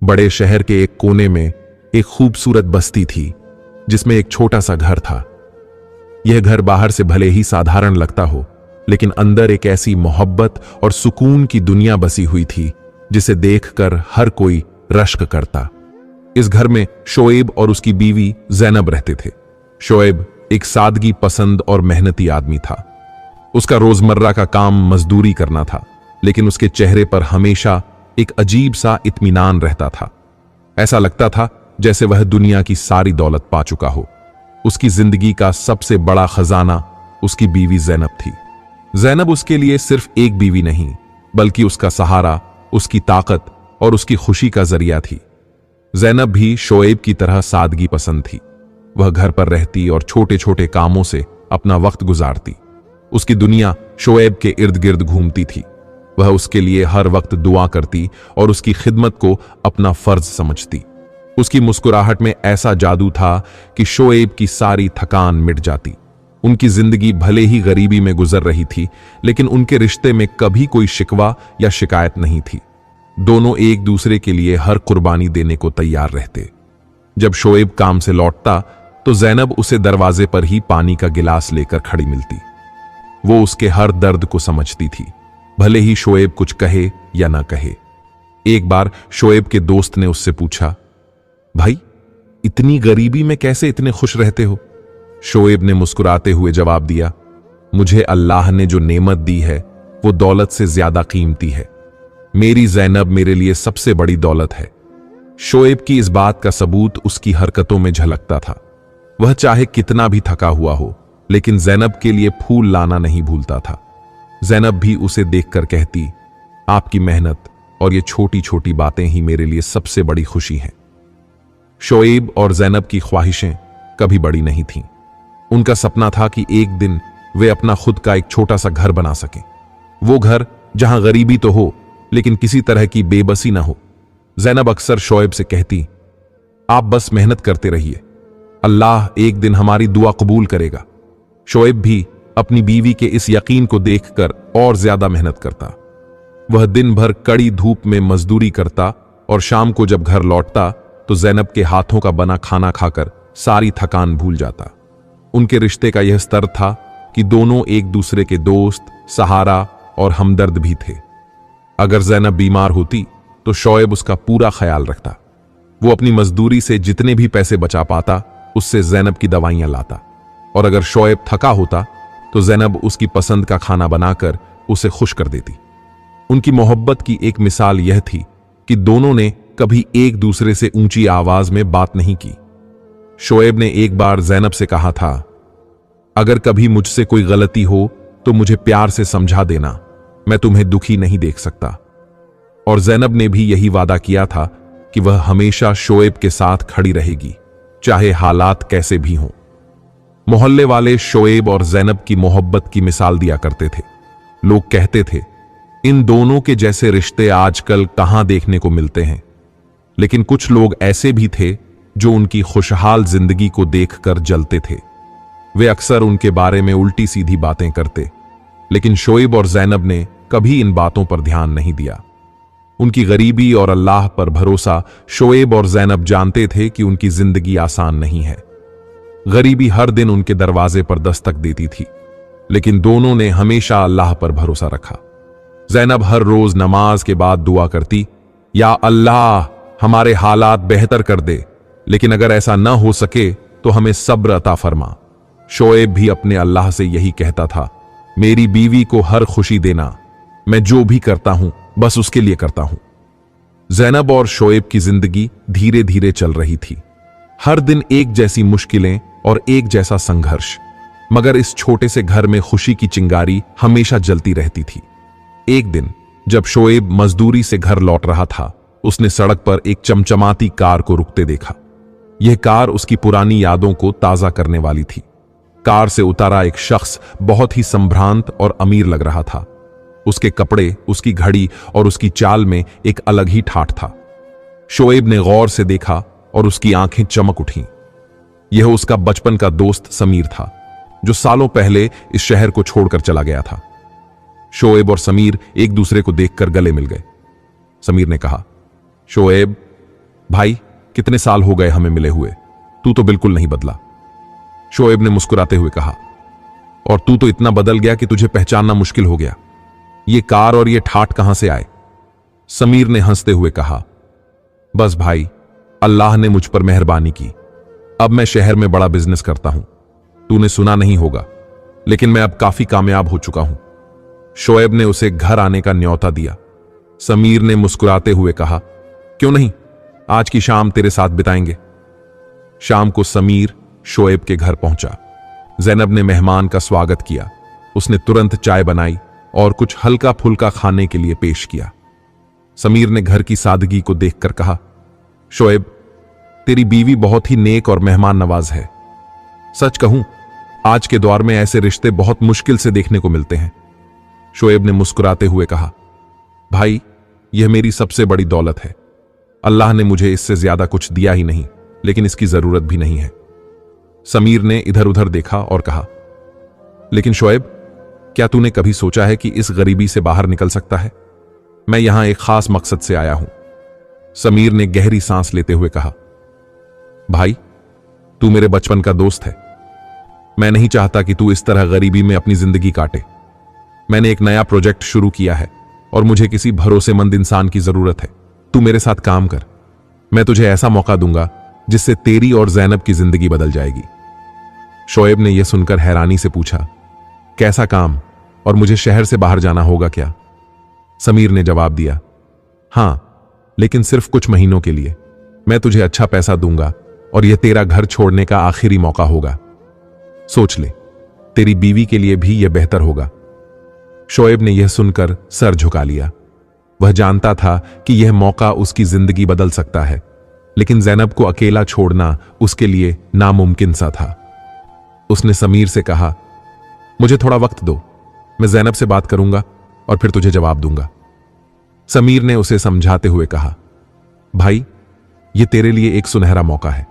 बड़े शहर के एक कोने में एक खूबसूरत बस्ती थी जिसमें एक छोटा सा घर था। यह घर बाहर से भले ही साधारण लगता हो, लेकिन अंदर एक ऐसी मोहब्बत और सुकून की दुनिया बसी हुई थी जिसे देखकर हर कोई रश्क करता। इस घर में शोएब और उसकी बीवी ज़ैनब रहते थे। शोएब एक सादगी पसंद और मेहनती आदमी था। उसका रोजमर्रा का काम मजदूरी करना था, लेकिन उसके चेहरे पर हमेशा एक अजीब सा इत्मीनान रहता था। ऐसा लगता था जैसे वह दुनिया की सारी दौलत पा चुका हो। उसकी जिंदगी का सबसे बड़ा खजाना उसकी बीवी ज़ैनब थी। ज़ैनब उसके लिए सिर्फ एक बीवी नहीं, बल्कि उसका सहारा, उसकी ताकत और उसकी खुशी का जरिया थी। ज़ैनब भी शोएब की तरह सादगी पसंद थी। वह घर पर रहती और छोटे छोटे कामों से अपना वक्त गुजारती। उसकी दुनिया शोएब के इर्द गिर्द घूमती थी। वह उसके लिए हर वक्त दुआ करती और उसकी खिदमत को अपना फर्ज समझती। उसकी मुस्कुराहट में ऐसा जादू था कि शोएब की सारी थकान मिट जाती। उनकी जिंदगी भले ही गरीबी में गुजर रही थी, लेकिन उनके रिश्ते में कभी कोई शिकवा या शिकायत नहीं थी। दोनों एक दूसरे के लिए हर कुर्बानी देने को तैयार रहते। जब शोएब काम से लौटता तो ज़ैनब उसे दरवाजे पर ही पानी का गिलास लेकर खड़ी मिलती। वो उसके हर दर्द को समझती थी, भले ही शोएब कुछ कहे या ना कहे। एक बार शोएब के दोस्त ने उससे पूछा, भाई, इतनी गरीबी में कैसे इतने खुश रहते हो? शोएब ने मुस्कुराते हुए जवाब दिया, मुझे अल्लाह ने जो नेमत दी है वो दौलत से ज्यादा कीमती है। मेरी ज़ैनब मेरे लिए सबसे बड़ी दौलत है। शोएब की इस बात का सबूत उसकी हरकतों में झलकता था। वह चाहे कितना भी थका हुआ हो, लेकिन ज़ैनब के लिए फूल लाना नहीं भूलता था। ज़ैनब भी उसे देखकर कहती, आपकी मेहनत और ये छोटी छोटी बातें ही मेरे लिए सबसे बड़ी खुशी हैं। शोएब और ज़ैनब की ख्वाहिशें कभी बड़ी नहीं थीं। उनका सपना था कि एक दिन वे अपना खुद का एक छोटा सा घर बना सकें। वो घर जहां गरीबी तो हो, लेकिन किसी तरह की बेबसी ना हो। ज़ैनब अक्सर शोएब से कहती, आप बस मेहनत करते रहिए, अल्लाह एक दिन हमारी दुआ कबूल करेगा। शोएब भी अपनी बीवी के इस यकीन को देखकर और ज्यादा मेहनत करता। वह दिन भर कड़ी धूप में मजदूरी करता और शाम को जब घर लौटता तो ज़ैनब के हाथों का बना खाना खाकर सारी थकान भूल जाता। उनके रिश्ते का यह स्तर था कि दोनों एक दूसरे के दोस्त, सहारा और हमदर्द भी थे। अगर ज़ैनब बीमार होती तो शोएब उसका पूरा ख्याल रखता। वो अपनी मजदूरी से जितने भी पैसे बचा पाता उससे ज़ैनब की दवाइयां लाता, और अगर शोएब थका होता तो ज़ैनब उसकी पसंद का खाना बनाकर उसे खुश कर देती। उनकी मोहब्बत की एक मिसाल यह थी कि दोनों ने कभी एक दूसरे से ऊंची आवाज में बात नहीं की। शोएब ने एक बार ज़ैनब से कहा था, अगर कभी मुझसे कोई गलती हो तो मुझे प्यार से समझा देना, मैं तुम्हें दुखी नहीं देख सकता। और ज़ैनब ने भी यही वादा किया था कि वह हमेशा शोएब के साथ खड़ी रहेगी, चाहे हालात कैसे भी हों। मोहल्ले वाले शोएब और ज़ैनब की मोहब्बत की मिसाल दिया करते थे। लोग कहते थे, इन दोनों के जैसे रिश्ते आजकल कहां देखने को मिलते हैं। लेकिन कुछ लोग ऐसे भी थे जो उनकी खुशहाल जिंदगी को देखकर जलते थे। वे अक्सर उनके बारे में उल्टी सीधी बातें करते, लेकिन शोएब और ज़ैनब ने कभी इन बातों पर ध्यान नहीं दिया। उनकी गरीबी और अल्लाह पर भरोसा शोएब और ज़ैनब जानते थे कि उनकी जिंदगी आसान नहीं है। गरीबी हर दिन उनके दरवाजे पर दस्तक देती थी, लेकिन दोनों ने हमेशा अल्लाह पर भरोसा रखा। ज़ैनब हर रोज नमाज के बाद दुआ करती, या अल्लाह हमारे हालात बेहतर कर दे, लेकिन अगर ऐसा न हो सके तो हमें सब्र अता फरमा। शोएब भी अपने अल्लाह से यही कहता था, मेरी बीवी को हर खुशी देना, मैं जो भी करता हूं बस उसके लिए करता हूं। ज़ैनब और शोएब की जिंदगी धीरे धीरे चल रही थी। हर दिन एक जैसी मुश्किलें और एक जैसा संघर्ष, मगर इस छोटे से घर में खुशी की चिंगारी हमेशा जलती रहती थी। एक दिन जब शोएब मजदूरी से घर लौट रहा था, उसने सड़क पर एक चमचमाती कार को रुकते देखा। यह कार उसकी पुरानी यादों को ताजा करने वाली थी। कार से उतारा एक शख्स बहुत ही संभ्रांत और अमीर लग रहा था। उसके कपड़े, उसकी घड़ी और उसकी चाल में एक अलग ही ठाठ था। शोएब ने गौर से देखा और उसकी आंखें चमक उठीं। यह उसका बचपन का दोस्त समीर था, जो सालों पहले इस शहर को छोड़कर चला गया था। शोएब और समीर एक दूसरे को देखकर गले मिल गए। समीर ने कहा, शोएब, भाई, कितने साल हो गए हमें मिले हुए, तू तो बिल्कुल नहीं बदला, शोएब ने मुस्कुराते हुए कहा। और तू तो इतना बदल गया कि तुझे पहचानना मुश्किल हो गया। ये कार और ये ठाठ कहां से आए? समीर ने हंसते हुए कहा, बस भाई, अल्लाह ने मुझ पर मेहरबानी की। अब मैं शहर में बड़ा बिजनेस करता हूं। तूने सुना नहीं होगा, लेकिन मैं अब काफी कामयाब हो चुका हूं। शोएब ने उसे घर आने का न्योता दिया। समीर ने मुस्कुराते हुए कहा, क्यों नहीं, आज की शाम तेरे साथ बिताएंगे। शाम को समीर शोएब के घर पहुंचा। जैनब ने मेहमान का स्वागत किया। उसने तुरंत चाय बनाई और कुछ हल्का फुल्का खाने के लिए पेश किया। समीर ने घर की सादगी को देखकर कहा, शोएब, तेरी बीवी बहुत ही नेक और मेहमान नवाज है। सच कहूं, आज के दौर में ऐसे रिश्ते बहुत मुश्किल से देखने को मिलते हैं। शोएब ने मुस्कुराते हुए कहा, भाई, यह मेरी सबसे बड़ी दौलत है। अल्लाह ने मुझे इससे ज्यादा कुछ दिया ही नहीं, लेकिन इसकी जरूरत भी नहीं है। समीर ने इधर उधर देखा और कहा, लेकिन शोएब, क्या तूने कभी सोचा है कि इस गरीबी से बाहर निकल सकता है? मैं यहां एक खास मकसद से आया हूं। समीर ने गहरी सांस लेते हुए कहा, भाई, तू मेरे बचपन का दोस्त है। मैं नहीं चाहता कि तू इस तरह गरीबी में अपनी जिंदगी काटे। मैंने एक नया प्रोजेक्ट शुरू किया है और मुझे किसी भरोसेमंद इंसान की जरूरत है। तू मेरे साथ काम कर। मैं तुझे ऐसा मौका दूंगा जिससे तेरी और जैनब की जिंदगी बदल जाएगी। शोएब ने यह सुनकर हैरानी से पूछा, कैसा काम, और मुझे शहर से बाहर जाना होगा क्या? समीर ने जवाब दिया, हां, लेकिन सिर्फ कुछ महीनों के लिए। मैं तुझे अच्छा पैसा दूंगा और यह तेरा घर छोड़ने का आखिरी मौका होगा। सोच ले, तेरी बीवी के लिए भी यह बेहतर होगा। शोएब ने यह सुनकर सर झुका लिया। वह जानता था कि यह मौका उसकी जिंदगी बदल सकता है, लेकिन जैनब को अकेला छोड़ना उसके लिए नामुमकिन सा था। उसने समीर से कहा, मुझे थोड़ा वक्त दो, मैं जैनब से बात करूंगा और फिर तुझे जवाब दूंगा। समीर ने उसे समझाते हुए कहा, भाई, यह तेरे लिए एक सुनहरा मौका है,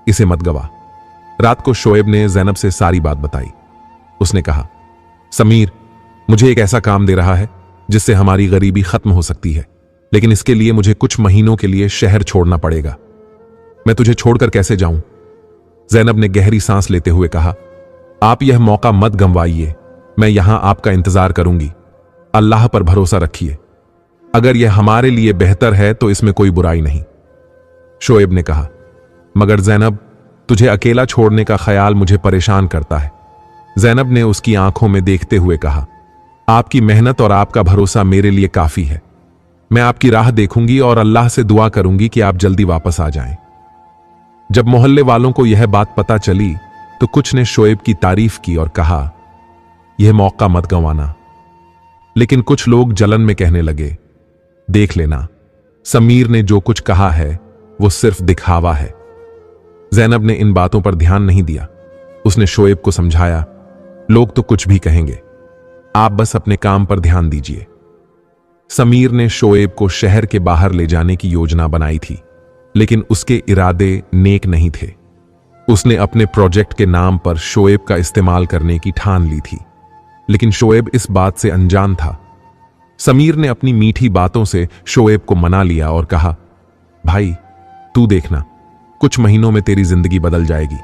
इसे मत गवा। रात को शोएब ने जैनब से सारी बात बताई। उसने कहा, समीर मुझे एक ऐसा काम दे रहा है जिससे हमारी गरीबी खत्म हो सकती है, लेकिन इसके लिए मुझे कुछ महीनों के लिए शहर छोड़ना पड़ेगा। मैं तुझे छोड़कर कैसे जाऊं? जैनब ने गहरी सांस लेते हुए कहा, आप यह मौका मत गंवाइए। मैं यहां आपका इंतजार करूंगी। अल्लाह पर भरोसा रखिए। अगर यह हमारे लिए बेहतर है तो इसमें कोई बुराई नहीं। शोएब ने कहा, मगर जैनब, तुझे अकेला छोड़ने का ख्याल मुझे परेशान करता है। जैनब ने उसकी आंखों में देखते हुए कहा, आपकी मेहनत और आपका भरोसा मेरे लिए काफी है। मैं आपकी राह देखूंगी और अल्लाह से दुआ करूंगी कि आप जल्दी वापस आ जाएं। जब मोहल्ले वालों को यह बात पता चली तो कुछ ने शोएब की तारीफ की और कहा, यह मौका मत गंवाना। लेकिन कुछ लोग जलन में कहने लगे, देख लेना, समीर ने जो कुछ कहा है वो सिर्फ दिखावा है। जैनब ने इन बातों पर ध्यान नहीं दिया। उसने शोएब को समझाया, लोग तो कुछ भी कहेंगे, आप बस अपने काम पर ध्यान दीजिए। समीर ने शोएब को शहर के बाहर ले जाने की योजना बनाई थी, लेकिन उसके इरादे नेक नहीं थे। उसने अपने प्रोजेक्ट के नाम पर शोएब का इस्तेमाल करने की ठान ली थी, लेकिन शोएब इस बात से अनजान था। समीर ने अपनी मीठी बातों से शोएब को मना लिया और कहा, भाई, तू देखना, कुछ महीनों में तेरी जिंदगी बदल जाएगी।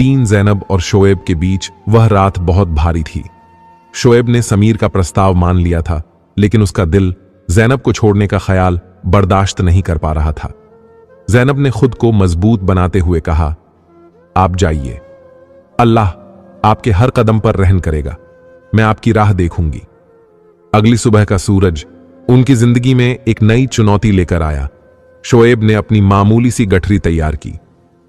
जैनब और शोएब के बीच वह रात बहुत भारी थी। शोएब ने समीर का प्रस्ताव मान लिया था, लेकिन उसका दिल जैनब को छोड़ने का ख्याल बर्दाश्त नहीं कर पा रहा था। जैनब ने खुद को मजबूत बनाते हुए कहा, आप जाइए, अल्लाह आपके हर कदम पर रहम करेगा। मैं आपकी राह देखूंगी। अगली सुबह का सूरज उनकी जिंदगी में एक नई चुनौती लेकर आया। शोएब ने अपनी मामूली सी गठरी तैयार की।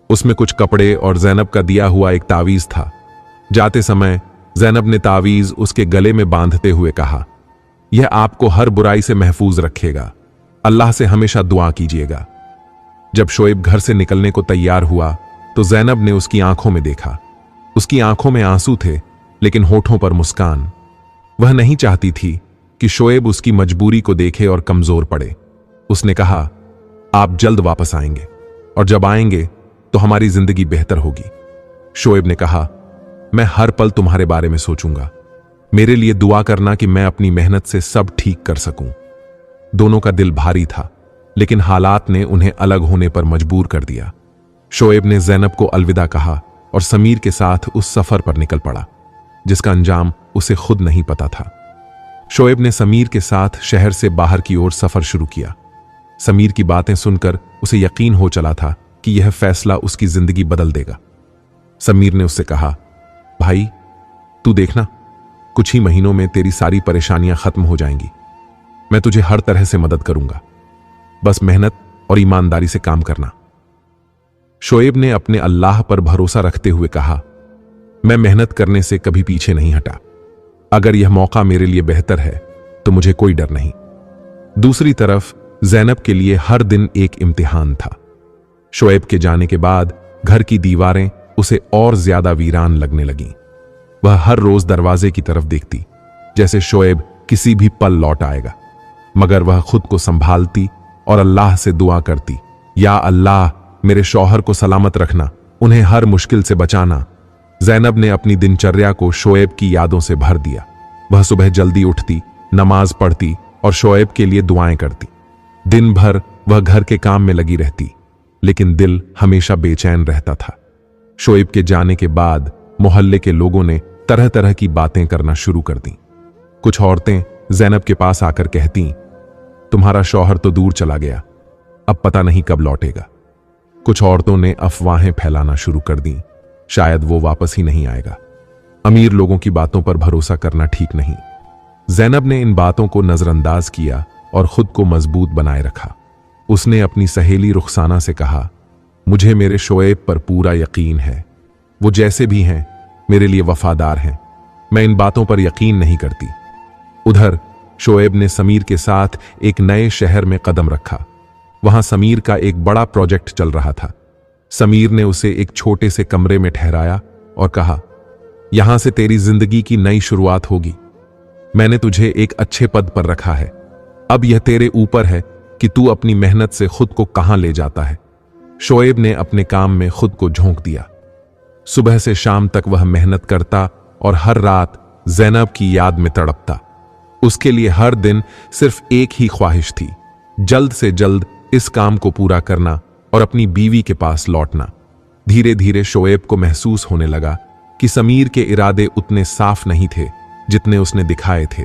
उसमें कुछ कपड़े और जैनब का दिया हुआ एक तावीज था। जाते समय जैनब ने तावीज उसके गले में बांधते हुए कहा, यह आपको हर बुराई से महफूज रखेगा। अल्लाह से हमेशा दुआ कीजिएगा। जब शोएब घर से निकलने को तैयार हुआ तो जैनब ने उसकी आंखों में देखा। उसकी आंखों में आंसू थे, लेकिन होठों पर मुस्कान। वह नहीं चाहती थी कि शोएब उसकी मजबूरी को देखे और कमजोर पड़े। उसने कहा, आप जल्द वापस आएंगे, और जब आएंगे तो हमारी जिंदगी बेहतर होगी। शोएब ने कहा, मैं हर पल तुम्हारे बारे में सोचूंगा। मेरे लिए दुआ करना कि मैं अपनी मेहनत से सब ठीक कर सकूं। दोनों का दिल भारी था, लेकिन हालात ने उन्हें अलग होने पर मजबूर कर दिया। शोएब ने ज़ैनब को अलविदा कहा और समीर के साथ उस सफर पर निकल पड़ा जिसका अंजाम उसे खुद नहीं पता था। शोएब ने समीर के साथ शहर से बाहर की ओर सफर शुरू किया। समीर की बातें सुनकर उसे यकीन हो चला था कि यह फैसला उसकी जिंदगी बदल देगा। समीर ने उससे कहा, भाई तू देखना, कुछ ही महीनों में तेरी सारी परेशानियां खत्म हो जाएंगी। मैं तुझे हर तरह से मदद करूंगा, बस मेहनत और ईमानदारी से काम करना। शोएब ने अपने अल्लाह पर भरोसा रखते हुए कहा, मैं मेहनत करने से कभी पीछे नहीं हटा। अगर यह मौका मेरे लिए बेहतर है तो मुझे कोई डर नहीं। दूसरी तरफ ज़ैनब के लिए हर दिन एक इम्तिहान था। शोएब के जाने के बाद घर की दीवारें उसे और ज्यादा वीरान लगने लगीं। वह हर रोज दरवाजे की तरफ देखती, जैसे शोएब किसी भी पल लौट आएगा, मगर वह खुद को संभालती और अल्लाह से दुआ करती, या अल्लाह मेरे शौहर को सलामत रखना, उन्हें हर मुश्किल से बचाना। ज़ैनब ने अपनी दिनचर्या को शोएब की यादों से भर दिया। वह सुबह जल्दी उठती, नमाज पढ़ती और शोएब के लिए दुआएं करती। दिन भर वह घर के काम में लगी रहती, लेकिन दिल हमेशा बेचैन रहता था। शोएब के जाने के बाद मोहल्ले के लोगों ने तरह तरह की बातें करना शुरू कर दी। कुछ औरतें ज़ैनब के पास आकर कहती, तुम्हारा शौहर तो दूर चला गया, अब पता नहीं कब लौटेगा। कुछ औरतों ने अफवाहें फैलाना शुरू कर दी, शायद वो वापस ही नहीं आएगा। अमीर लोगों की बातों पर भरोसा करना ठीक नहीं। ज़ैनब ने इन बातों को नजरअंदाज किया और खुद को मजबूत बनाए रखा। उसने अपनी सहेली रुखसाना से कहा, मुझे मेरे शोएब पर पूरा यकीन है, वो जैसे भी हैं मेरे लिए वफादार हैं, मैं इन बातों पर यकीन नहीं करती। उधर शोएब ने समीर के साथ एक नए शहर में कदम रखा। वहां समीर का एक बड़ा प्रोजेक्ट चल रहा था। समीर ने उसे एक छोटे से कमरे में ठहराया और कहा, यहां से तेरी जिंदगी की नई शुरुआत होगी। मैंने तुझे एक अच्छे पद पर रखा है, अब यह तेरे ऊपर है कि तू अपनी मेहनत से खुद को कहां ले जाता है। शोएब ने अपने काम में खुद को झोंक दिया। सुबह से शाम तक वह मेहनत करता और हर रात ज़ैनब की याद में तड़पता। उसके लिए हर दिन सिर्फ एक ही ख्वाहिश थी, जल्द से जल्द इस काम को पूरा करना और अपनी बीवी के पास लौटना। धीरे धीरे शोएब को महसूस होने लगा कि समीर के इरादे उतने साफ नहीं थे जितने उसने दिखाए थे।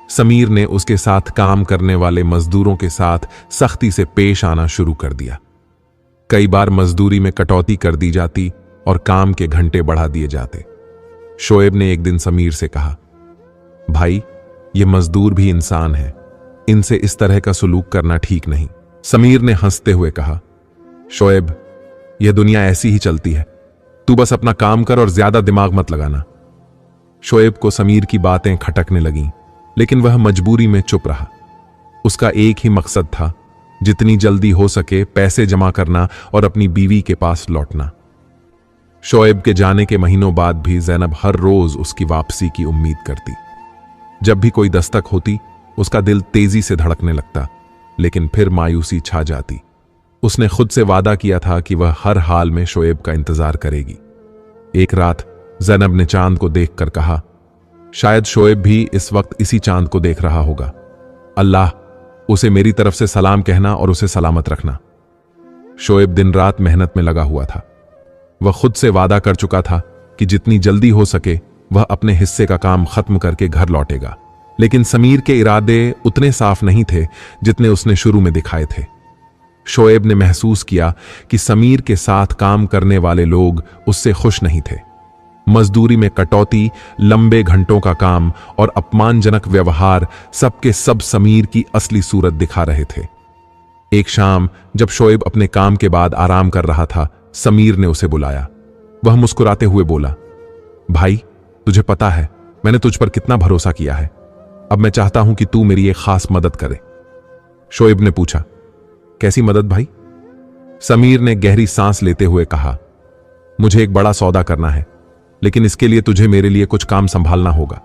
समीर ने उसके साथ काम करने वाले मजदूरों के साथ सख्ती से पेश आना शुरू कर दिया। कई बार मजदूरी में कटौती कर दी जाती और काम के घंटे बढ़ा दिए जाते। शोएब ने एक दिन समीर से कहा, भाई ये मजदूर भी इंसान है, इनसे इस तरह का सुलूक करना ठीक नहीं। समीर ने हंसते हुए कहा, शोएब यह दुनिया ऐसी ही चलती है, तू बस अपना काम कर और ज्यादा दिमाग मत लगाना। शोएब को समीर की बातें खटकने लगीं, लेकिन वह मजबूरी में चुप रहा। उसका एक ही मकसद था, जितनी जल्दी हो सके पैसे जमा करना और अपनी बीवी के पास लौटना। शोएब के जाने के महीनों बाद भी ज़ैनब हर रोज उसकी वापसी की उम्मीद करती। जब भी कोई दस्तक होती उसका दिल तेजी से धड़कने लगता, लेकिन फिर मायूसी छा जाती। उसने खुद से वादा किया था कि वह हर हाल में शोएब का इंतजार करेगी। एक रात ज़ैनब ने चांद को देखकर कहा, शायद शोएब भी इस वक्त इसी चांद को देख रहा होगा। अल्लाह उसे मेरी तरफ से सलाम कहना और उसे सलामत रखना। शोएब दिन रात मेहनत में लगा हुआ था। वह खुद से वादा कर चुका था कि जितनी जल्दी हो सके वह अपने हिस्से का काम खत्म करके घर लौटेगा, लेकिन समीर के इरादे उतने साफ नहीं थे जितने उसने शुरू में दिखाए थे। शोएब ने महसूस किया कि समीर के साथ काम करने वाले लोग उससे खुश नहीं थे। मजदूरी में कटौती, लंबे घंटों का काम और अपमानजनक व्यवहार सबके सब समीर की असली सूरत दिखा रहे थे। एक शाम जब शोएब अपने काम के बाद आराम कर रहा था, समीर ने उसे बुलाया। वह मुस्कुराते हुए बोला, भाई तुझे पता है मैंने तुझ पर कितना भरोसा किया है, अब मैं चाहता हूं कि तू मेरी एक खास मदद करे। शोएब ने पूछा, कैसी मदद भाई? समीर ने गहरी सांस लेते हुए कहा, मुझे एक बड़ा सौदा करना है, लेकिन इसके लिए तुझे मेरे लिए कुछ काम संभालना होगा।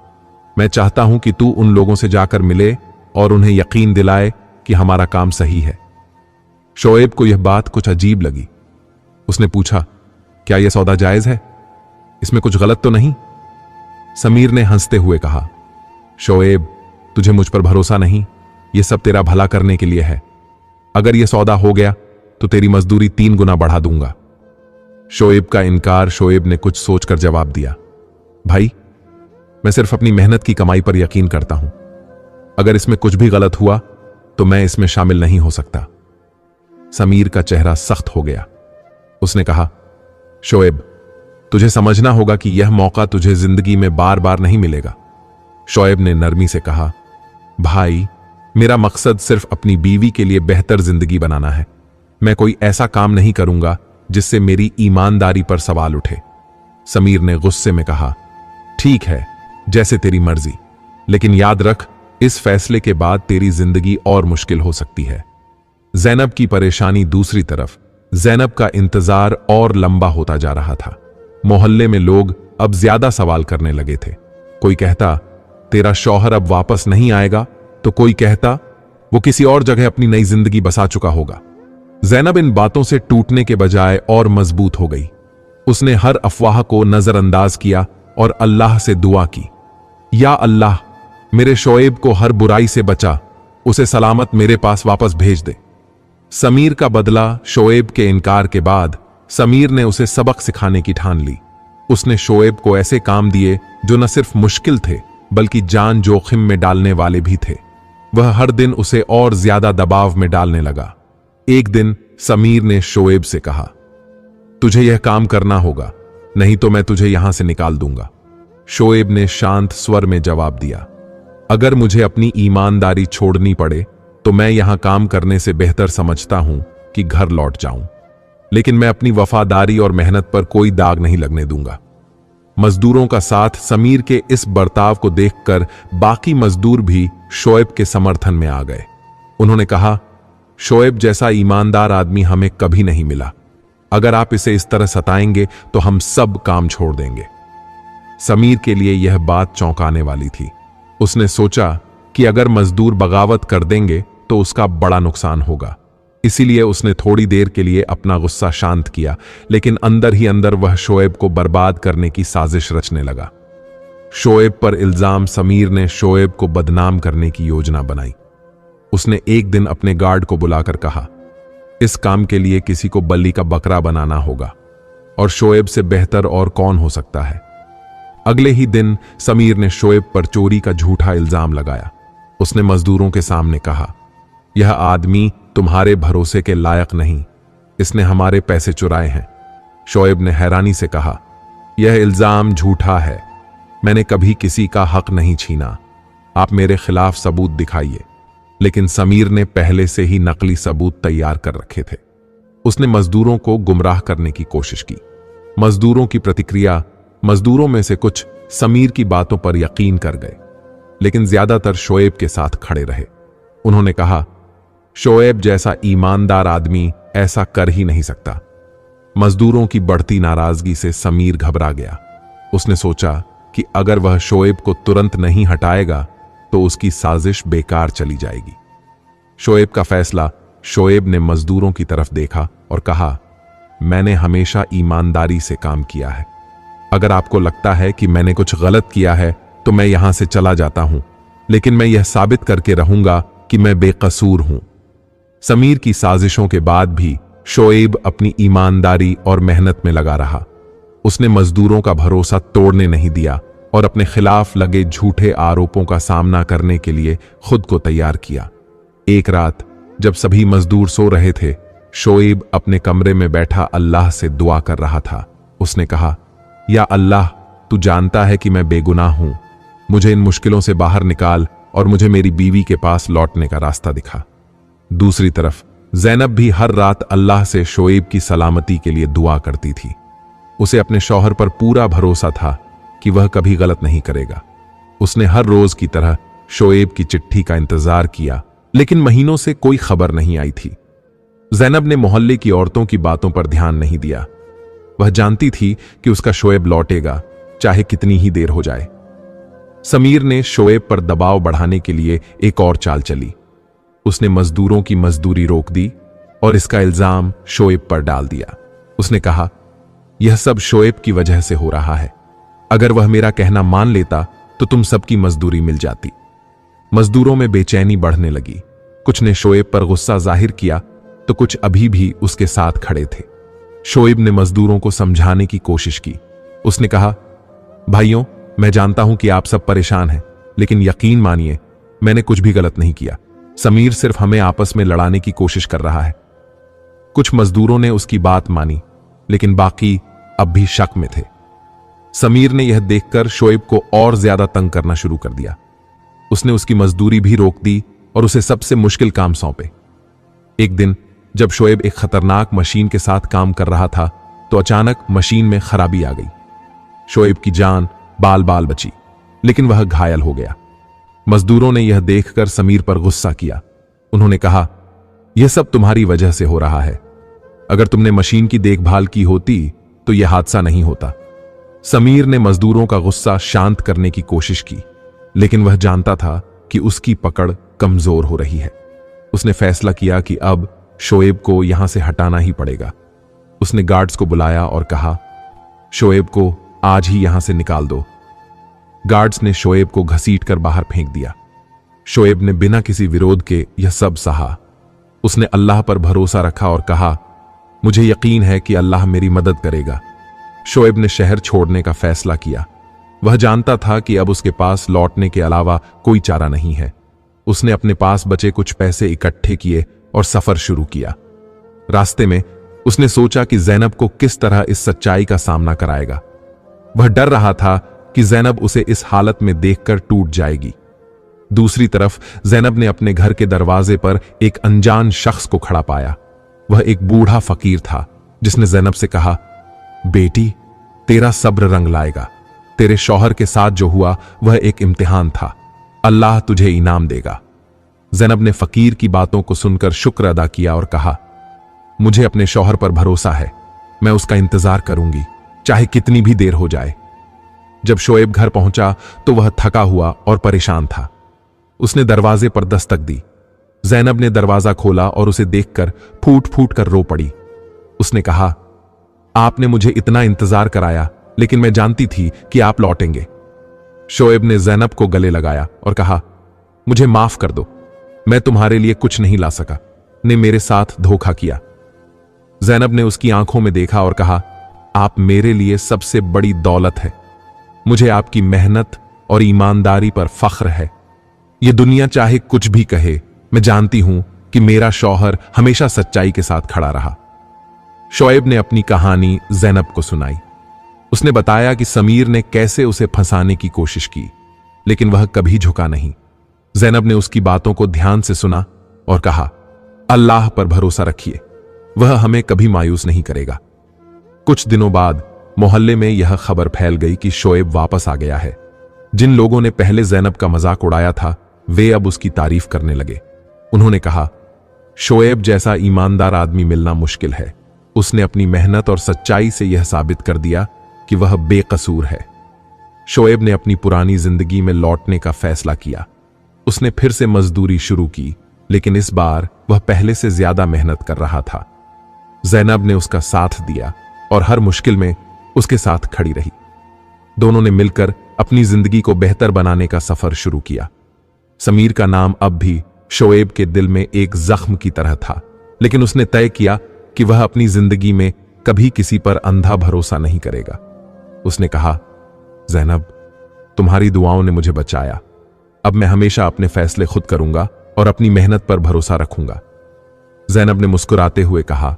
मैं चाहता हूं कि तू उन लोगों से जाकर मिले और उन्हें यकीन दिलाए कि हमारा काम सही है। शोएब को यह बात कुछ अजीब लगी। उसने पूछा, क्या यह सौदा जायज है? इसमें कुछ गलत तो नहीं? समीर ने हंसते हुए कहा, शोएब तुझे मुझ पर भरोसा नहीं, यह सब तेरा भला करने के लिए है। अगर यह सौदा हो गया तो तेरी मजदूरी 3 गुना बढ़ा दूंगा। शोएब का इनकार। शोएब ने कुछ सोचकर जवाब दिया, भाई, मैं सिर्फ अपनी मेहनत की कमाई पर यकीन करता हूं। अगर इसमें कुछ भी गलत हुआ तो मैं इसमें शामिल नहीं हो सकता। समीर का चेहरा सख्त हो गया। उसने कहा, शोएब, तुझे समझना होगा कि यह मौका तुझे जिंदगी में बार बार नहीं मिलेगा। शोएब ने नरमी से कहा, भाई, मेरा मकसद सिर्फ अपनी बीवी के लिए बेहतर जिंदगी बनाना है। मैं कोई ऐसा काम नहीं करूंगा जिससे मेरी ईमानदारी पर सवाल उठे। समीर ने गुस्से में कहा, ठीक है, जैसे तेरी मर्जी, लेकिन याद रख, इस फैसले के बाद तेरी जिंदगी और मुश्किल हो सकती है। ज़ैनब की परेशानी। दूसरी तरफ ज़ैनब का इंतजार और लंबा होता जा रहा था। मोहल्ले में लोग अब ज्यादा सवाल करने लगे थे। कोई कहता, तेरा शौहर अब वापस नहीं आएगा, तो कोई कहता, वो किसी और जगह अपनी नई जिंदगी बसा चुका होगा। ज़ैनब इन बातों से टूटने के बजाय और मजबूत हो गई। उसने हर अफवाह को नजरअंदाज किया और अल्लाह से दुआ की, या अल्लाह, मेरे शोएब को हर बुराई से बचा, उसे सलामत मेरे पास वापस भेज दे। समीर का बदला। शोएब के इनकार के बाद समीर ने उसे सबक सिखाने की ठान ली। उसने शोएब को ऐसे काम दिए जो न सिर्फ मुश्किल थे बल्कि जान जोखिम में डालने वाले भी थे। वह हर दिन उसे और ज्यादा दबाव में डालने लगा। एक दिन समीर ने शोएब से कहा, तुझे यह काम करना होगा, नहीं तो मैं तुझे यहां से निकाल दूंगा। शोएब ने शांत स्वर में जवाब दिया, अगर मुझे अपनी ईमानदारी छोड़नी पड़े तो मैं यहां काम करने से बेहतर समझता हूं कि घर लौट जाऊं, लेकिन मैं अपनी वफादारी और मेहनत पर कोई दाग नहीं लगने दूंगा। मजदूरों का साथ। समीर के इस बर्ताव को देखकर बाकी मजदूर भी शोएब के समर्थन में आ गए। उन्होंने कहा, शोएब जैसा ईमानदार आदमी हमें कभी नहीं मिला। अगर आप इसे इस तरह सताएंगे तो हम सब काम छोड़ देंगे। समीर के लिए यह बात चौंकाने वाली थी। उसने सोचा कि अगर मजदूर बगावत कर देंगे तो उसका बड़ा नुकसान होगा। इसीलिए उसने थोड़ी देर के लिए अपना गुस्सा शांत किया, लेकिन अंदर ही अंदर वह शोएब को बर्बाद करने की साजिश रचने लगा। शोएब पर इल्जाम। समीर ने शोएब को बदनाम करने की योजना बनाई। उसने एक दिन अपने गार्ड को बुलाकर कहा, इस काम के लिए किसी को बलि का बकरा बनाना होगा, और शोएब से बेहतर और कौन हो सकता है। अगले ही दिन समीर ने शोएब पर चोरी का झूठा इल्जाम लगाया। उसने मजदूरों के सामने कहा, यह आदमी तुम्हारे भरोसे के लायक नहीं, इसने हमारे पैसे चुराए हैं। शोएब ने हैरानी से कहा, यह इल्जाम झूठा है, मैंने कभी किसी का हक नहीं छीना, आप मेरे खिलाफ सबूत दिखाइए। लेकिन समीर ने पहले से ही नकली सबूत तैयार कर रखे थे। उसने मजदूरों को गुमराह करने की कोशिश की। मजदूरों की प्रतिक्रिया। मजदूरों में से कुछ समीर की बातों पर यकीन कर गए, लेकिन ज्यादातर शोएब के साथ खड़े रहे। उन्होंने कहा, शोएब जैसा ईमानदार आदमी ऐसा कर ही नहीं सकता। मजदूरों की बढ़ती नाराजगी से समीर घबरा गया। उसने सोचा कि अगर वह शोएब को तुरंत नहीं हटाएगा तो उसकी साजिश बेकार चली जाएगी। शोएब का फैसला। शोएब ने मजदूरों की तरफ देखा और कहा, मैंने हमेशा ईमानदारी से काम किया है। अगर आपको लगता है कि मैंने कुछ गलत किया है तो मैं यहां से चला जाता हूं, लेकिन मैं यह साबित करके रहूंगा कि मैं बेकसूर हूं। समीर की साजिशों के बाद भी शोएब अपनी ईमानदारी और मेहनत में लगा रहा। उसने मजदूरों का भरोसा तोड़ने नहीं दिया और अपने खिलाफ लगे झूठे आरोपों का सामना करने के लिए खुद को तैयार किया। एक रात जब सभी मजदूर सो रहे थे, शोएब अपने कमरे में बैठा अल्लाह से दुआ कर रहा था। उसने कहा, या अल्लाह, तू जानता है कि मैं बेगुनाह हूं, मुझे इन मुश्किलों से बाहर निकाल और मुझे मेरी बीवी के पास लौटने का रास्ता दिखा। दूसरी तरफ ज़ैनब भी हर रात अल्लाह से शोएब की सलामती के लिए दुआ करती थी। उसे अपने शौहर पर पूरा भरोसा था कि वह कभी गलत नहीं करेगा। उसने हर रोज की तरह शोएब की चिट्ठी का इंतजार किया, लेकिन महीनों से कोई खबर नहीं आई थी। ज़ैनब ने मोहल्ले की औरतों की बातों पर ध्यान नहीं दिया। वह जानती थी कि उसका शोएब लौटेगा, चाहे कितनी ही देर हो जाए। समीर ने शोएब पर दबाव बढ़ाने के लिए एक और चाल चली। उसने मजदूरों की मजदूरी रोक दी और इसका इल्जाम शोएब पर डाल दिया। उसने कहा, यह सब शोएब की वजह से हो रहा है। अगर वह मेरा कहना मान लेता तो तुम सबकी मजदूरी मिल जाती। मजदूरों में बेचैनी बढ़ने लगी। कुछ ने शोएब पर गुस्सा जाहिर किया तो कुछ अभी भी उसके साथ खड़े थे। शोएब ने मजदूरों को समझाने की कोशिश की। उसने कहा, भाइयों, मैं जानता हूं कि आप सब परेशान हैं, लेकिन यकीन मानिए मैंने कुछ भी गलत नहीं किया। समीर सिर्फ हमें आपस में लड़ाने की कोशिश कर रहा है। कुछ मजदूरों ने उसकी बात मानी, लेकिन बाकी अब भी शक में थे। समीर ने यह देखकर शोएब को और ज्यादा तंग करना शुरू कर दिया। उसने उसकी मजदूरी भी रोक दी और उसे सबसे मुश्किल काम सौंपे। एक दिन जब शोएब एक खतरनाक मशीन के साथ काम कर रहा था तो अचानक मशीन में खराबी आ गई। शोएब की जान बाल बाल बची, लेकिन वह घायल हो गया। मजदूरों ने यह देखकर समीर पर गुस्सा किया। उन्होंने कहा, यह सब तुम्हारी वजह से हो रहा है। अगर तुमने मशीन की देखभाल की होती तो यह हादसा नहीं होता। समीर ने मजदूरों का गुस्सा शांत करने की कोशिश की, लेकिन वह जानता था कि उसकी पकड़ कमजोर हो रही है। उसने फैसला किया कि अब शोएब को यहां से हटाना ही पड़ेगा। उसने गार्ड्स को बुलाया और कहा, शोएब को आज ही यहां से निकाल दो। गार्ड्स ने शोएब को घसीटकर बाहर फेंक दिया। शोएब ने बिना किसी विरोध के यह सब सहा। उसने अल्लाह पर भरोसा रखा और कहा, मुझे यकीन है कि अल्लाह मेरी मदद करेगा। शोएब ने शहर छोड़ने का फैसला किया। वह जानता था कि अब उसके पास लौटने के अलावा कोई चारा नहीं है। उसने अपने पास बचे कुछ पैसे इकट्ठे किए और सफर शुरू किया। रास्ते में उसने सोचा कि ज़ैनब को किस तरह इस सच्चाई का सामना कराएगा। वह डर रहा था कि ज़ैनब उसे इस हालत में देखकर टूट जाएगी। दूसरी तरफ ज़ैनब ने अपने घर के दरवाजे पर एक अनजान शख्स को खड़ा पाया। वह एक बूढ़ा फकीर था जिसने ज़ैनब से कहा, बेटी, तेरा सब्र रंग लाएगा। तेरे शौहर के साथ जो हुआ वह एक इम्तिहान था। अल्लाह तुझे इनाम देगा। ज़ैनब ने फकीर की बातों को सुनकर शुक्र अदा किया और कहा, मुझे अपने शौहर पर भरोसा है। मैं उसका इंतजार करूंगी, चाहे कितनी भी देर हो जाए। जब शोएब घर पहुंचा तो वह थका हुआ और परेशान था। उसने दरवाजे पर दस्तक दी। ज़ैनब ने दरवाजा खोला और उसे देखकर फूट फूट कर रो पड़ी। उसने कहा, आपने मुझे इतना इंतजार कराया, लेकिन मैं जानती थी कि आप लौटेंगे। शोएब ने ज़ैनब को गले लगाया और कहा, मुझे माफ कर दो, मैं तुम्हारे लिए कुछ नहीं ला सका, ने मेरे साथ धोखा किया। ज़ैनब ने उसकी आंखों में देखा और कहा, आप मेरे लिए सबसे बड़ी दौलत है। मुझे आपकी मेहनत और ईमानदारी पर फख्र है। यह दुनिया चाहे कुछ भी कहे, मैं जानती हूं कि मेरा शौहर हमेशा सच्चाई के साथ खड़ा रहा। शोएब ने अपनी कहानी ज़ैनब को सुनाई। उसने बताया कि समीर ने कैसे उसे फंसाने की कोशिश की, लेकिन वह कभी झुका नहीं। ज़ैनब ने उसकी बातों को ध्यान से सुना और कहा, अल्लाह पर भरोसा रखिए, वह हमें कभी मायूस नहीं करेगा। कुछ दिनों बाद मोहल्ले में यह खबर फैल गई कि शोएब वापस आ गया है। जिन लोगों ने पहले ज़ैनब का मजाक उड़ाया था, वे अब उसकी तारीफ करने लगे। उन्होंने कहा, शोएब जैसा ईमानदार आदमी मिलना मुश्किल है। उसने अपनी मेहनत और सच्चाई से यह साबित कर दिया कि वह बेकसूर है। शोएब ने अपनी पुरानी जिंदगी में लौटने का फैसला किया। उसने फिर से मजदूरी शुरू की, लेकिन इस बार वह पहले से ज्यादा मेहनत कर रहा था। ज़ैनब ने उसका साथ दिया और हर मुश्किल में उसके साथ खड़ी रही। दोनों ने मिलकर अपनी जिंदगी को बेहतर बनाने का सफर शुरू किया। समीर का नाम अब भी शोएब के दिल में एक जख्म की तरह था, लेकिन उसने तय किया कि वह अपनी जिंदगी में कभी किसी पर अंधा भरोसा नहीं करेगा। उसने कहा, ज़ैनब, तुम्हारी दुआओं ने मुझे बचाया। अब मैं हमेशा अपने फैसले खुद करूंगा और अपनी मेहनत पर भरोसा रखूंगा। ज़ैनब ने मुस्कुराते हुए कहा,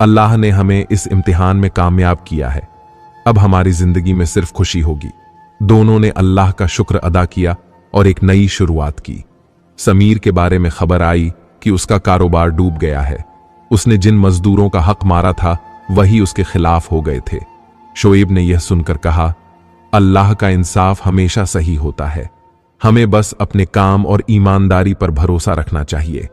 अल्लाह ने हमें इस इम्तिहान में कामयाब किया है। अब हमारी जिंदगी में सिर्फ खुशी होगी। दोनों ने अल्लाह का शुक्र अदा किया और एक नई शुरुआत की। समीर के बारे में खबर आई कि उसका कारोबार डूब गया है। उसने जिन मजदूरों का हक मारा था वही उसके खिलाफ हो गए थे। शोएब ने यह सुनकर कहा, अल्लाह का इंसाफ हमेशा सही होता है। हमें बस अपने काम और ईमानदारी पर भरोसा रखना चाहिए।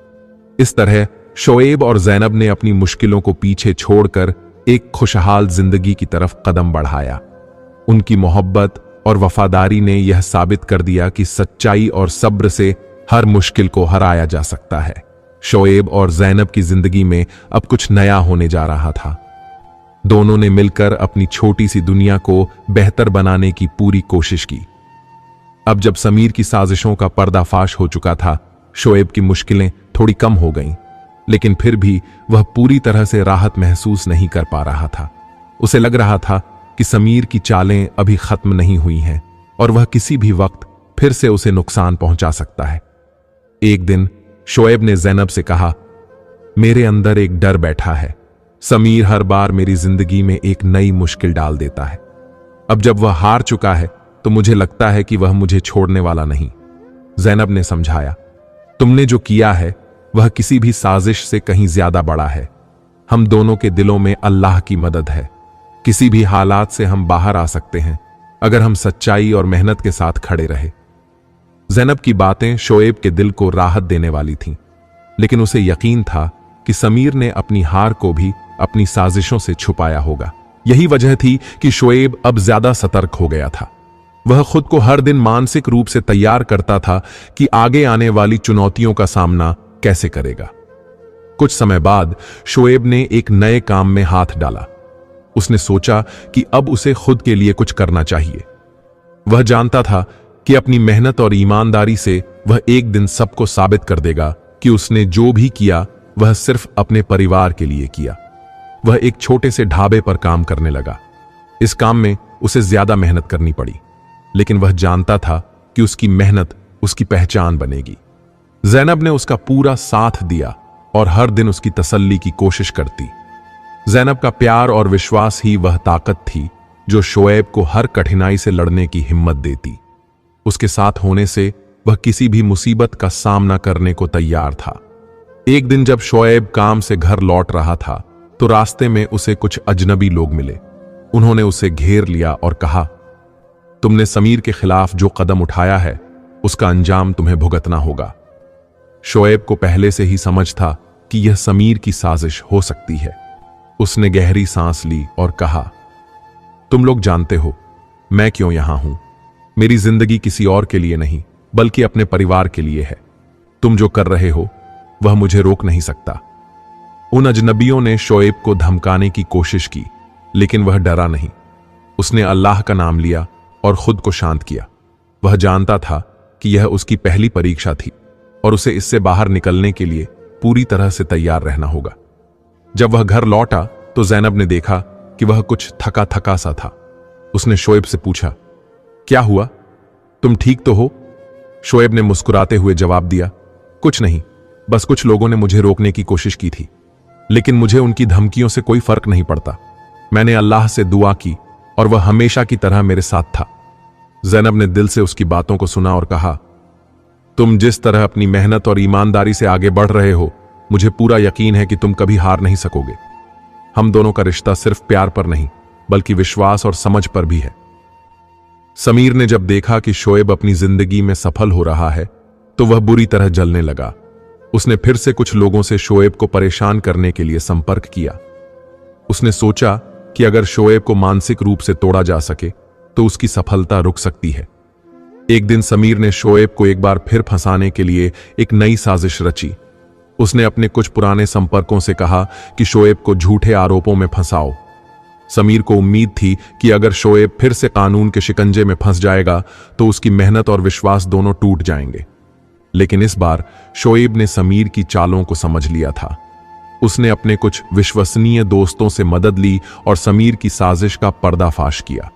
इस तरह शोएब और ज़ैनब ने अपनी मुश्किलों को पीछे छोड़कर एक खुशहाल जिंदगी की तरफ कदम बढ़ाया। उनकी मोहब्बत और वफादारी ने यह साबित कर दिया कि सच्चाई और सब्र से हर मुश्किल को हराया जा सकता है। शोएब और ज़ैनब की जिंदगी में अब कुछ नया होने जा रहा था। दोनों ने मिलकर अपनी छोटी सी दुनिया को बेहतर बनाने की पूरी कोशिश की। अब जब समीर की साजिशों का पर्दाफाश हो चुका था, शोएब की मुश्किलें थोड़ी कम हो गईं, लेकिन फिर भी वह पूरी तरह से राहत महसूस नहीं कर पा रहा था। उसे लग रहा था कि समीर की चालें अभी खत्म नहीं हुई हैं और वह किसी भी वक्त फिर से उसे नुकसान पहुंचा सकता है। एक दिन शोएब ने ज़ैनब से कहा, मेरे अंदर एक डर बैठा है। समीर हर बार मेरी जिंदगी में एक नई मुश्किल डाल देता है। अब जब वह हार चुका है तो मुझे लगता है कि वह मुझे छोड़ने वाला नहीं। ज़ैनब ने समझाया, तुमने जो किया है वह किसी भी साजिश से कहीं ज्यादा बड़ा है। हम दोनों के दिलों में अल्लाह की मदद है। किसी भी हालात से हम बाहर आ सकते हैं अगर हम सच्चाई और मेहनत के साथ खड़े रहे। ज़ैनब की बातें शोएब के दिल को राहत देने वाली थीं, लेकिन उसे यकीन था कि समीर ने अपनी हार को भी अपनी साजिशों से छुपाया होगा। यही वजह थी कि शोएब अब ज्यादा सतर्क हो गया था। वह खुद को हर दिन मानसिक रूप से तैयार करता था कि आगे आने वाली चुनौतियों का सामना कैसे करेगा। कुछ समय बाद शोएब ने एक नए काम में हाथ डाला। उसने सोचा कि अब उसे खुद के लिए कुछ करना चाहिए। वह जानता था कि अपनी मेहनत और ईमानदारी से वह एक दिन सबको साबित कर देगा कि उसने जो भी किया वह सिर्फ अपने परिवार के लिए किया। वह एक छोटे से ढाबे पर काम करने लगा। इस काम में उसे ज्यादा मेहनत करनी पड़ी, लेकिन वह जानता था कि उसकी मेहनत उसकी पहचान बनेगी। ज़ैनब ने उसका पूरा साथ दिया और हर दिन उसकी तसल्ली की कोशिश करती। ज़ैनब का प्यार और विश्वास ही वह ताकत थी जो शोएब को हर कठिनाई से लड़ने की हिम्मत देती। उसके साथ होने से वह किसी भी मुसीबत का सामना करने को तैयार था। एक दिन जब शोएब काम से घर लौट रहा था तो रास्ते में उसे कुछ अजनबी लोग मिले। उन्होंने उसे घेर लिया और कहा, तुमने समीर के खिलाफ जो कदम उठाया है उसका अंजाम तुम्हें भुगतना होगा। शोएब को पहले से ही समझ था कि यह समीर की साजिश हो सकती है। उसने गहरी सांस ली और कहा, तुम लोग जानते हो मैं क्यों यहां हूं। मेरी जिंदगी किसी और के लिए नहीं बल्कि अपने परिवार के लिए है। तुम जो कर रहे हो वह मुझे रोक नहीं सकता। उन अजनबियों ने शोएब को धमकाने की कोशिश की, लेकिन वह डरा नहीं। उसने अल्लाह का नाम लिया और खुद को शांत किया। वह जानता था कि यह उसकी पहली परीक्षा थी और उसे इससे बाहर निकलने के लिए पूरी तरह से तैयार रहना होगा। जब वह घर लौटा तो ज़ैनब ने देखा कि वह कुछ थका थका सा था। उसने शोएब से पूछा, क्या हुआ, तुम ठीक तो हो? शोएब ने मुस्कुराते हुए जवाब दिया, कुछ नहीं, बस कुछ लोगों ने मुझे रोकने की कोशिश की थी, लेकिन मुझे उनकी धमकियों से कोई फर्क नहीं पड़ता। मैंने अल्लाह से दुआ की और वह हमेशा की तरह मेरे साथ था। ज़ैनब ने दिल से उसकी बातों को सुना और कहा, तुम जिस तरह अपनी मेहनत और ईमानदारी से आगे बढ़ रहे हो, मुझे पूरा यकीन है कि तुम कभी हार नहीं सकोगे। हम दोनों का रिश्ता सिर्फ प्यार पर नहीं बल्कि विश्वास और समझ पर भी है। समीर ने जब देखा कि शोएब अपनी जिंदगी में सफल हो रहा है तो वह बुरी तरह जलने लगा। उसने फिर से कुछ लोगों से शोएब को परेशान करने के लिए संपर्क किया। उसने सोचा कि अगर शोएब को मानसिक रूप से तोड़ा जा सके तो उसकी सफलता रुक सकती है। एक दिन समीर ने शोएब को एक बार फिर फंसाने के लिए एक नई साजिश रची। उसने अपने कुछ पुराने संपर्कों से कहा कि शोएब को झूठे आरोपों में फंसाओ। समीर को उम्मीद थी कि अगर शोएब फिर से कानून के शिकंजे में फंस जाएगा तो उसकी मेहनत और विश्वास दोनों टूट जाएंगे। लेकिन इस बार शोएब ने समीर की चालों को समझ लिया था। उसने अपने कुछ विश्वसनीय दोस्तों से मदद ली और समीर की साजिश का पर्दाफाश किया।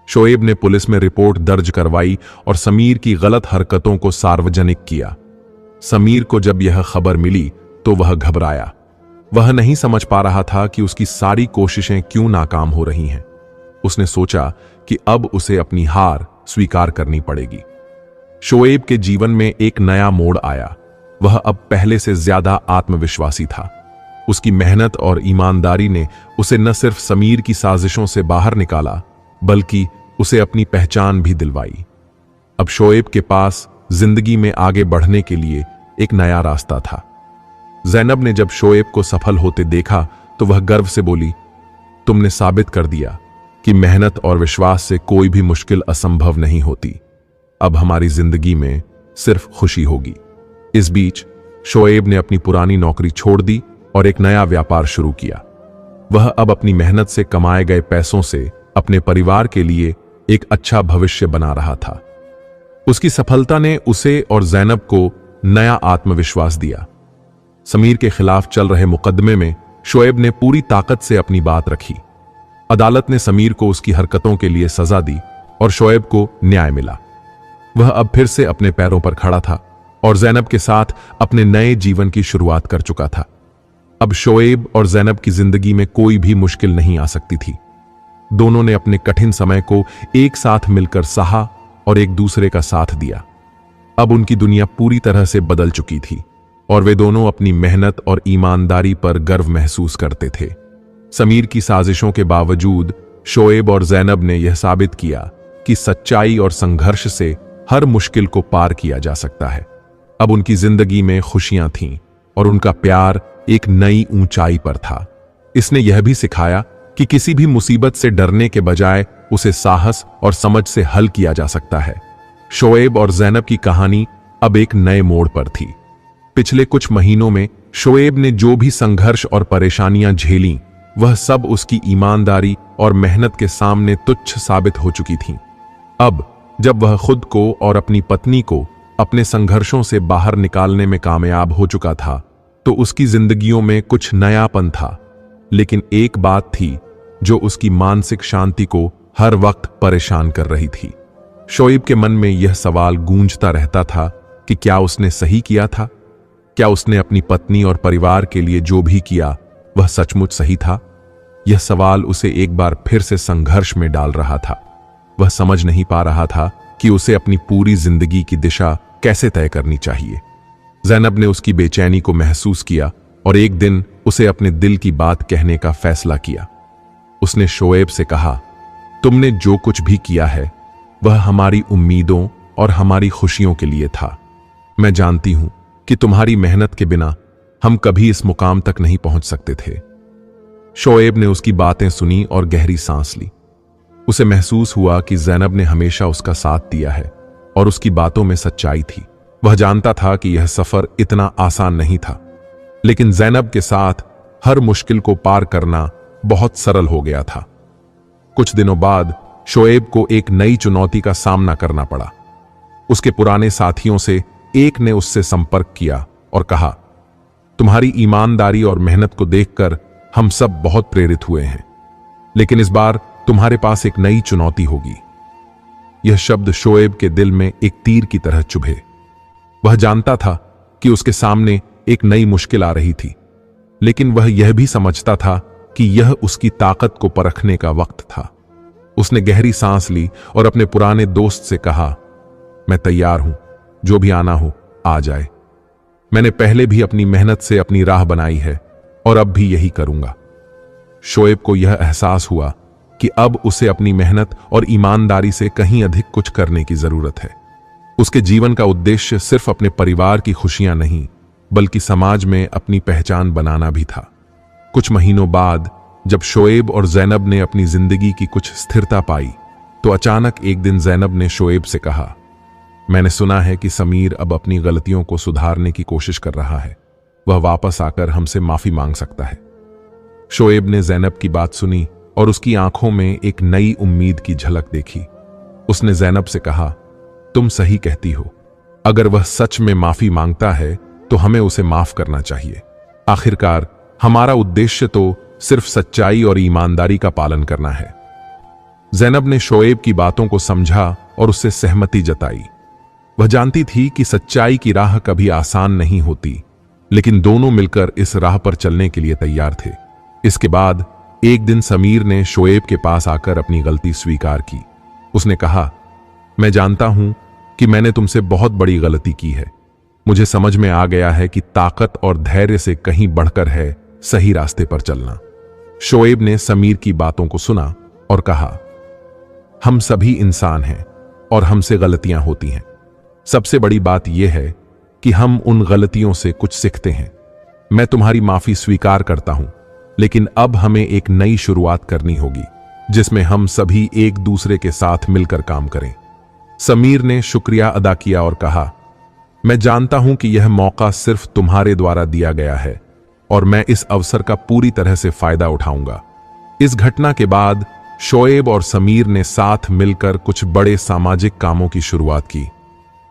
शोएब ने पुलिस में रिपोर्ट दर्ज करवाई और समीर की गलत हरकतों को सार्वजनिक किया। समीर को जब यह खबर मिली तो वह घबराया। वह नहीं समझ पा रहा था कि उसकी सारी कोशिशें क्यों नाकाम हो रही हैं। उसने सोचा कि अब उसे अपनी हार स्वीकार करनी पड़ेगी। शोएब के जीवन में एक नया मोड़ आया। वह अब पहले से ज्यादा आत्मविश्वासी था। उसकी मेहनत और ईमानदारी ने उसे न सिर्फ समीर की साजिशों से बाहर निकाला बल्कि उसे अपनी पहचान भी दिलवाई। अब शोएब के पास जिंदगी में आगे बढ़ने के लिए एक नया रास्ता था। ज़ैनब ने जब शोएब को सफल होते देखा तो वह गर्व से बोली, तुमने साबित कर दिया कि मेहनत और विश्वास से कोई भी मुश्किल असंभव नहीं होती। अब हमारी जिंदगी में सिर्फ खुशी होगी। इस बीच शोएब ने अपनी पुरानी नौकरी छोड़ दी और एक नया व्यापार शुरू किया। वह अब अपनी मेहनत से कमाए गए पैसों से अपने परिवार के लिए एक अच्छा भविष्य बना रहा था। उसकी सफलता ने उसे और ज़ैनब को नया आत्मविश्वास दिया। समीर के खिलाफ चल रहे मुकदमे में शोएब ने पूरी ताकत से अपनी बात रखी। अदालत ने समीर को उसकी हरकतों के लिए सजा दी और शोएब को न्याय मिला। वह अब फिर से अपने पैरों पर खड़ा था और जैनब के साथ अपने नए जीवन की शुरुआत कर चुका था। अब शोएब और जैनब की जिंदगी में कोई भी मुश्किल नहीं आ सकती थी। दोनों ने अपने कठिन समय को एक साथ मिलकर सहा और एक दूसरे का साथ दिया। अब उनकी दुनिया पूरी तरह से बदल चुकी थी और वे दोनों अपनी मेहनत और ईमानदारी पर गर्व महसूस करते थे। समीर की साजिशों के बावजूद शोएब और जैनब ने यह साबित किया कि सच्चाई और संघर्ष से हर मुश्किल को पार किया जा सकता है। अब उनकी जिंदगी में खुशियां थीं और उनका प्यार एक नई ऊंचाई पर था। इसने यह भी सिखाया कि किसी भी मुसीबत से डरने के बजाय उसे साहस और समझ से हल किया जा सकता है। शोएब और जैनब की कहानी अब एक नए मोड़ पर थी। पिछले कुछ महीनों में शोएब ने जो भी संघर्ष और परेशानियां झेलीं, वह सब उसकी ईमानदारी और मेहनत के सामने तुच्छ साबित हो चुकी थीं। अब जब वह खुद को और अपनी पत्नी को अपने संघर्षों से बाहर निकालने में कामयाब हो चुका था, तो उसकी जिंदगियों में कुछ नयापन था। लेकिन एक बात थी जो उसकी मानसिक शांति को हर वक्त परेशान कर रही थी। शोएब के मन में यह सवाल गूंजता रहता था कि क्या उसने सही किया था? क्या उसने अपनी पत्नी और परिवार के लिए जो भी किया वह सचमुच सही था? यह सवाल उसे एक बार फिर से संघर्ष में डाल रहा था। वह समझ नहीं पा रहा था कि उसे अपनी पूरी जिंदगी की दिशा कैसे तय करनी चाहिए। जैनब ने उसकी बेचैनी को महसूस किया और एक दिन उसे अपने दिल की बात कहने का फैसला किया। उसने शोएब से कहा, तुमने जो कुछ भी किया है वह हमारी उम्मीदों और हमारी खुशियों के लिए था। मैं जानती हूं कि तुम्हारी मेहनत के बिना हम कभी इस मुकाम तक नहीं पहुंच सकते थे। शोएब ने उसकी बातें सुनी और गहरी सांस ली। उसे महसूस हुआ कि जैनब ने हमेशा उसका साथ दिया है और उसकी बातों में सच्चाई थी। वह जानता था कि यह सफर इतना आसान नहीं था, लेकिन जैनब के साथ हर मुश्किल को पार करना बहुत सरल हो गया था। कुछ दिनों बाद शोएब को एक नई चुनौती का सामना करना पड़ा। उसके पुराने साथियों से एक ने उससे संपर्क किया और कहा, तुम्हारी ईमानदारी और मेहनत को देखकर हम सब बहुत प्रेरित हुए हैं, लेकिन इस बार तुम्हारे पास एक नई चुनौती होगी। यह शब्द शोएब के दिल में एक तीर की तरह चुभे। वह जानता था कि उसके सामने एक नई मुश्किल आ रही थी, लेकिन वह यह भी समझता था कि यह उसकी ताकत को परखने का वक्त था। उसने गहरी सांस ली और अपने पुराने दोस्त से कहा, मैं तैयार हूं, जो भी आना हो आ जाए। मैंने पहले भी अपनी मेहनत से अपनी राह बनाई है और अब भी यही करूंगा। शोएब को यह एहसास हुआ कि अब उसे अपनी मेहनत और ईमानदारी से कहीं अधिक कुछ करने की जरूरत है। उसके जीवन का उद्देश्य सिर्फ अपने परिवार की खुशियां नहीं, बल्कि समाज में अपनी पहचान बनाना भी था। कुछ महीनों बाद जब शोएब और जैनब ने अपनी जिंदगी की कुछ स्थिरता पाई, तो अचानक एक दिन जैनब ने शोएब से कहा, मैंने सुना है कि समीर अब अपनी गलतियों को सुधारने की कोशिश कर रहा है। वह वापस आकर हमसे माफी मांग सकता है। शोएब ने जैनब की बात सुनी और उसकी आंखों में एक नई उम्मीद की झलक देखी। उसने जैनब से कहा, तुम सही कहती हो। अगर वह सच में माफी मांगता है तो हमें उसे माफ करना चाहिए। आखिरकार हमारा उद्देश्य तो सिर्फ सच्चाई और ईमानदारी का पालन करना है। जैनब ने शोएब की बातों को समझा और उससे सहमति जताई। वह जानती थी कि सच्चाई की राह कभी आसान नहीं होती, लेकिन दोनों मिलकर इस राह पर चलने के लिए तैयार थे। इसके बाद एक दिन समीर ने शोएब के पास आकर अपनी गलती स्वीकार की। उसने कहा, मैं जानता हूं कि मैंने तुमसे बहुत बड़ी गलती की है। मुझे समझ में आ गया है कि ताकत और धैर्य से कहीं बढ़कर है सही रास्ते पर चलना। शोएब ने समीर की बातों को सुना और कहा, हम सभी इंसान हैं और हमसे गलतियां होती हैं। सबसे बड़ी बात यह है कि हम उन गलतियों से कुछ सीखते हैं। मैं तुम्हारी माफी स्वीकार करता हूं, लेकिन अब हमें एक नई शुरुआत करनी होगी जिसमें हम सभी एक दूसरे के साथ मिलकर काम करें। समीर ने शुक्रिया अदा किया और कहा, मैं जानता हूं कि यह मौका सिर्फ तुम्हारे द्वारा दिया गया है और मैं इस अवसर का पूरी तरह से फायदा उठाऊंगा। इस घटना के बाद शोएब और समीर ने साथ मिलकर कुछ बड़े सामाजिक कामों की शुरुआत की।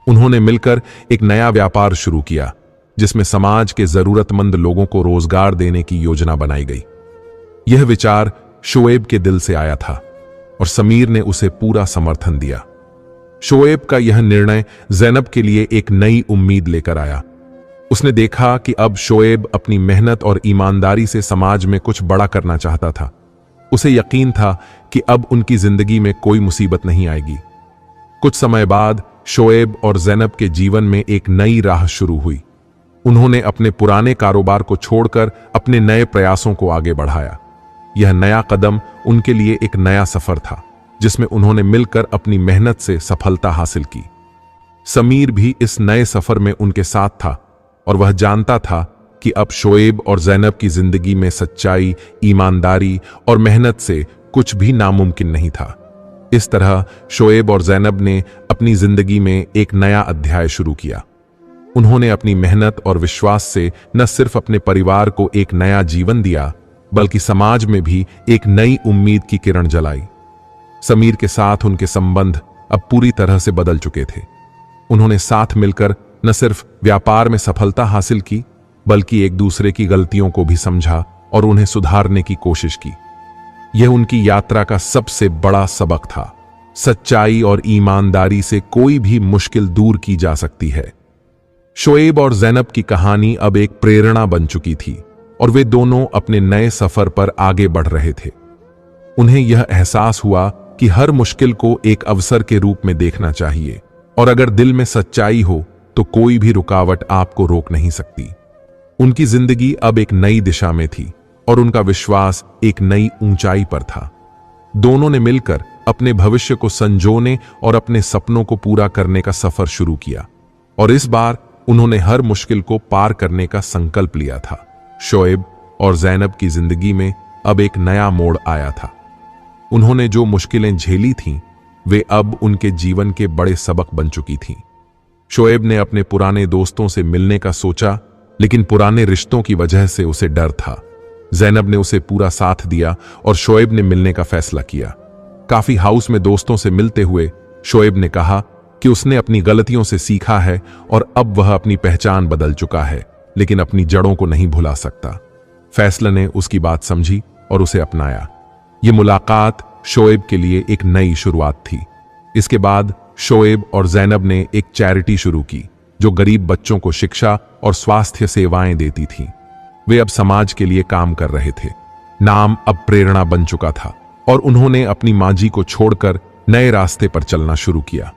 उन्होंने मिलकर एक नया व्यापार शुरू किया जिसमें समाज के जरूरतमंद लोगों को रोजगार देने की योजना बनाई गई। यह विचार शोएब के दिल से आया था और समीर ने उसे पूरा समर्थन दिया। शोएब का यह निर्णय ज़ैनब के लिए एक नई उम्मीद लेकर आया। उसने देखा कि अब शोएब अपनी मेहनत और ईमानदारी से समाज में कुछ बड़ा करना चाहता था। उसे यकीन था कि अब उनकी जिंदगी में कोई मुसीबत नहीं आएगी। कुछ समय बाद शोएब और ज़ैनब के जीवन में एक नई राह शुरू हुई। उन्होंने अपने पुराने कारोबार को छोड़कर अपने नए प्रयासों को आगे बढ़ाया। यह नया कदम उनके लिए एक नया सफर था, जिसमें उन्होंने मिलकर अपनी मेहनत से सफलता हासिल की। समीर भी इस नए सफर में उनके साथ था और वह जानता था कि अब शोएब और ज़ैनब की जिंदगी में सच्चाई, ईमानदारी और मेहनत से कुछ भी नामुमकिन नहीं था। इस तरह शोएब और ज़ैनब ने अपनी जिंदगी में एक नया अध्याय शुरू किया। उन्होंने अपनी मेहनत और विश्वास से न सिर्फ अपने परिवार को एक नया जीवन दिया, बल्कि समाज में भी एक नई उम्मीद की किरण जलाई। समीर के साथ उनके संबंध अब पूरी तरह से बदल चुके थे। उन्होंने साथ मिलकर न सिर्फ व्यापार में सफलता हासिल की, बल्कि एक दूसरे की गलतियों को भी समझा और उन्हें सुधारने की कोशिश की। यह उनकी यात्रा का सबसे बड़ा सबक था। सच्चाई और ईमानदारी से कोई भी मुश्किल दूर की जा सकती है। शोएब और ज़ैनब की कहानी अब एक प्रेरणा बन चुकी थी और वे दोनों अपने नए सफर पर आगे बढ़ रहे थे। उन्हें यह एहसास हुआ कि हर मुश्किल को एक अवसर के रूप में देखना चाहिए और अगर दिल में सच्चाई हो तो कोई भी रुकावट आपको रोक नहीं सकती। उनकी जिंदगी अब एक नई दिशा में थी और उनका विश्वास एक नई ऊंचाई पर था। दोनों ने मिलकर अपने भविष्य को संजोने और अपने सपनों को पूरा करने का सफर शुरू किया और इस बार उन्होंने हर मुश्किल को पार करने का संकल्प लिया था। शोएब और ज़ैनब की जिंदगी में अब एक नया मोड़ आया था। उन्होंने जो मुश्किलें झेली थीं, वे अब उनके जीवन के बड़े सबक बन चुकी थीं। शोएब ने अपने पुराने दोस्तों से मिलने का सोचा, लेकिन पुराने रिश्तों की वजह से उसे डर था। ज़ैनब ने उसे पूरा साथ दिया और शोएब ने मिलने का फैसला किया। काफी हाउस में दोस्तों से मिलते हुए शोएब ने कहा कि उसने अपनी गलतियों से सीखा है और अब वह अपनी पहचान बदल चुका है, लेकिन अपनी जड़ों को नहीं भुला सकता। फैसला ने उसकी बात समझी और उसे अपनाया। ये मुलाकात शोएब के लिए एक नई शुरुआत थी। इसके बाद शोएब और ज़ैनब ने एक चैरिटी शुरू की जो गरीब बच्चों को शिक्षा और स्वास्थ्य सेवाएं देती थी। वे अब समाज के लिए काम कर रहे थे। नाम अब प्रेरणा बन चुका था और उन्होंने अपनी माँ जी को छोड़कर नए रास्ते पर चलना शुरू किया।